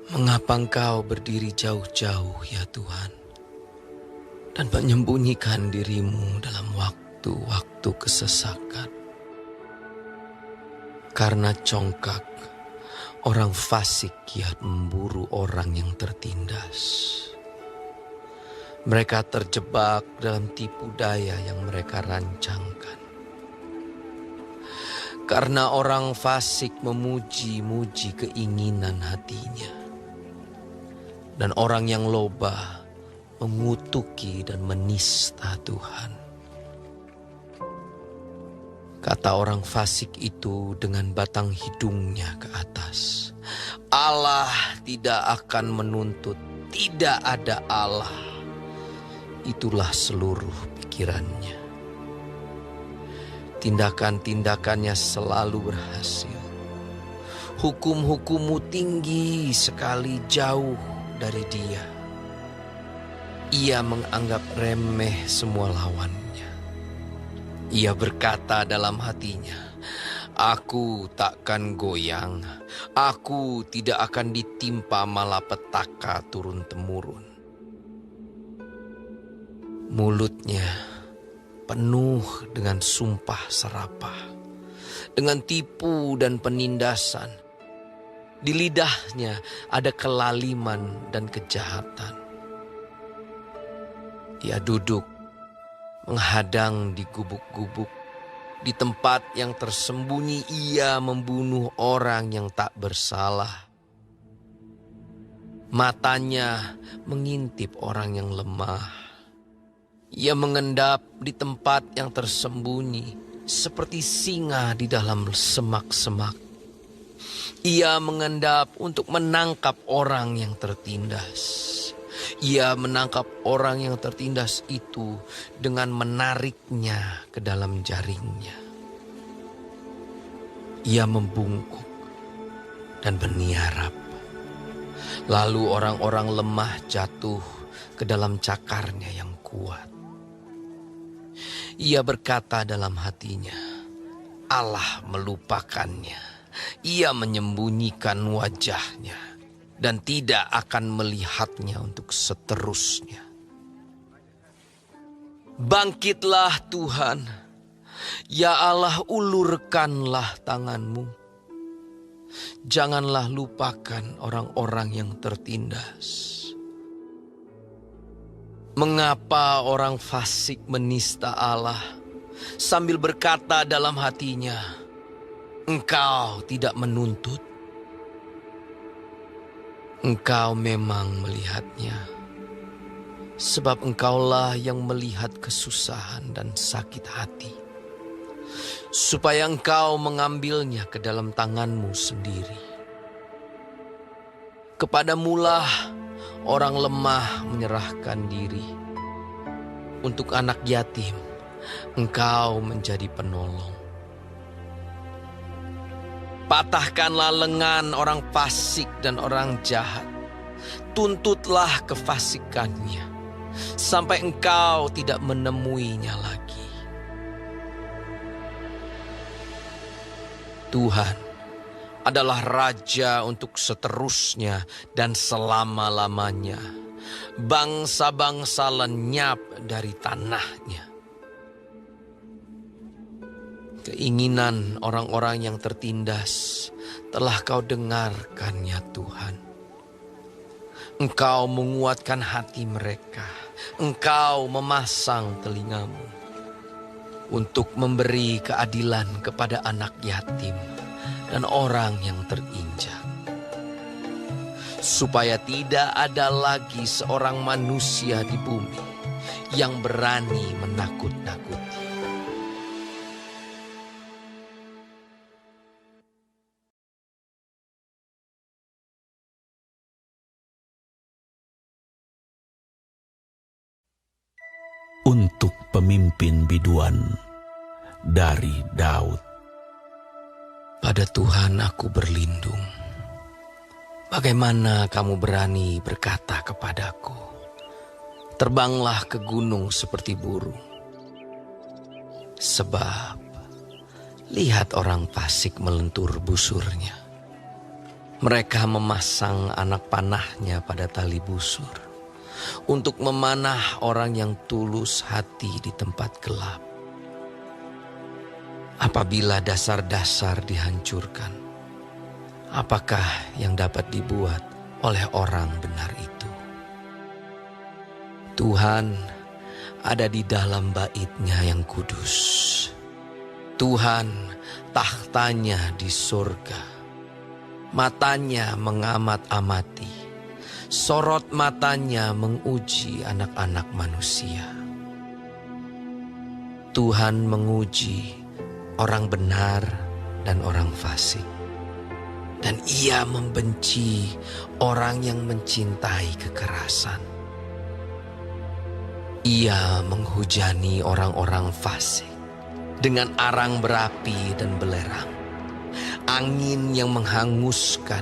Mengapa Engkau berdiri jauh-jauh ya Tuhan, dan menyembunyikan dirimu dalam waktu-waktu kesesakan? Karena congkak, orang fasik kiat memburu orang yang tertindas. Mereka terjebak dalam tipu daya yang mereka rancangkan. Karena orang fasik memuji-muji keinginan hatinya, dan orang yang loba mengutuki dan menista Tuhan. Kata orang fasik itu dengan batang hidungnya ke atas, Allah tidak akan menuntut, tidak ada Allah. Itulah seluruh pikirannya. Tindakan-tindakannya selalu berhasil. Hukum-hukummu tinggi sekali jauh dari dia. Ia menganggap remeh semua lawannya. Ia berkata dalam hatinya, aku takkan goyang, aku tidak akan ditimpa malapetaka turun-temurun. Mulutnya penuh dengan sumpah serapah, dengan tipu dan penindasan. Di lidahnya ada kelaliman dan kejahatan. Ia duduk menghadang di gubuk-gubuk. Di tempat yang tersembunyi ia membunuh orang yang tak bersalah. Matanya mengintip orang yang lemah. Ia mengendap di tempat yang tersembunyi seperti singa di dalam semak-semak. Ia mengendap untuk menangkap orang yang tertindas. Ia menangkap orang yang tertindas itu dengan menariknya ke dalam jaringnya. Ia membungkuk dan berniarap. Lalu orang-orang lemah jatuh ke dalam cakarnya yang kuat. Ia berkata dalam hatinya, Allah melupakannya. Ia menyembunyikan wajahnya dan tidak akan melihatnya untuk seterusnya. Bangkitlah Tuhan, ya Allah, ulurkanlah tanganmu. Janganlah lupakan orang-orang yang tertindas. Mengapa orang fasik menista Allah sambil berkata dalam hatinya, Engkau tidak menuntut? Engkau memang melihatnya, sebab Engkaulah yang melihat kesusahan dan sakit hati, supaya Engkau mengambilnya ke dalam tanganmu sendiri. Kepadamulah orang lemah menyerahkan diri. Untuk anak yatim, Engkau menjadi penolong. Patahkanlah lengan orang fasik dan orang jahat. Tuntutlah kefasikannya, sampai Engkau tidak menemuinya lagi. Tuhan adalah Raja untuk seterusnya dan selama-lamanya. Bangsa-bangsa lenyap dari tanahnya. Keinginan orang-orang yang tertindas telah Kau dengarkan ya Tuhan. Engkau menguatkan hati mereka. Engkau memasang telingamu untuk memberi keadilan kepada anak yatim dan orang yang terinjak. Supaya tidak ada lagi seorang manusia di bumi yang berani menakut-nakuti. Untuk pemimpin biduan dari Daud. Pada Tuhan aku berlindung. Bagaimana kamu berani berkata kepadaku, terbanglah ke gunung seperti burung. Sebab lihat orang fasik melentur busurnya. Mereka memasang anak panahnya pada tali busur untuk memanah orang yang tulus hati di tempat gelap. Apabila dasar-dasar dihancurkan, apakah yang dapat dibuat oleh orang benar itu? Tuhan ada di dalam bait-Nya yang kudus. Tuhan tahtanya di surga. Matanya mengamat-amati, sorot matanya menguji anak-anak manusia. Tuhan menguji orang benar dan orang fasik, dan Ia membenci orang yang mencintai kekerasan. Ia menghujani orang-orang fasik dengan arang berapi dan belerang. Angin yang menghanguskan,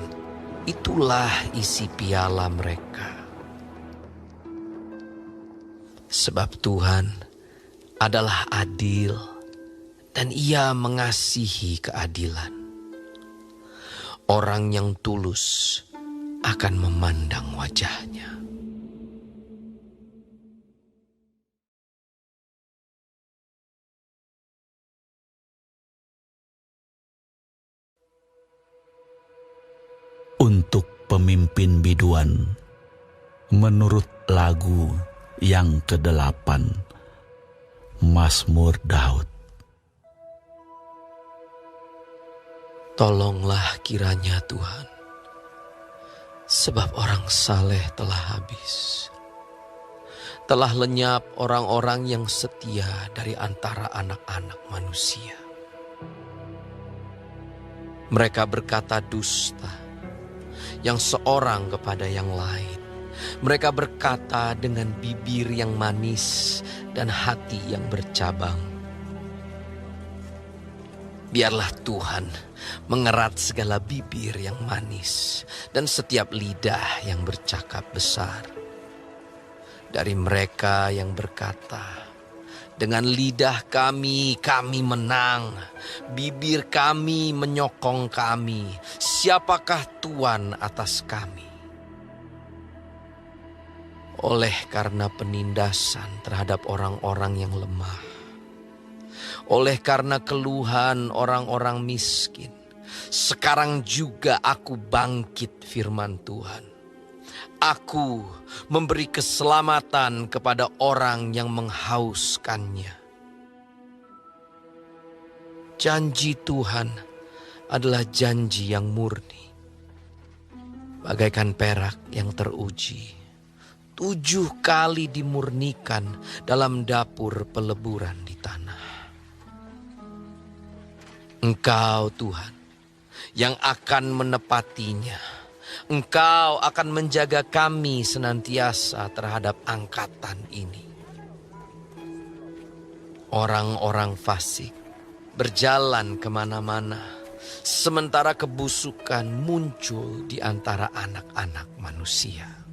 itulah isi piala mereka. Sebab Tuhan adalah adil dan Ia mengasihi keadilan. Orang yang tulus akan memandang wajah-Nya. Untuk pemimpin biduan, menurut lagu yang ke-8, Mazmur Daud. Tolonglah kiranya Tuhan, sebab orang saleh telah habis. Telah lenyap orang-orang yang setia dari antara anak-anak manusia. Mereka berkata dusta, yang seorang kepada yang lain. Mereka berkata dengan bibir yang manis dan hati yang bercabang. Biarlah Tuhan mengerat segala bibir yang manis dan setiap lidah yang bercakap besar. Dari mereka yang berkata, dengan lidah kami menang, bibir kami menyokong kami. Siapakah Tuhan atas kami? Oleh karena penindasan terhadap orang-orang yang lemah, oleh karena keluhan orang-orang miskin, sekarang juga aku bangkit, firman Tuhan. Aku memberi keselamatan kepada orang yang menghauskannya. Janji Tuhan adalah janji yang murni, bagaikan perak yang teruji, 7 kali dimurnikan dalam dapur peleburan di tanah. Engkau Tuhan yang akan menepatinya. Engkau akan menjaga kami senantiasa terhadap angkatan ini. Orang-orang fasik berjalan kemana-mana, sementara kebusukan muncul di antara anak-anak manusia.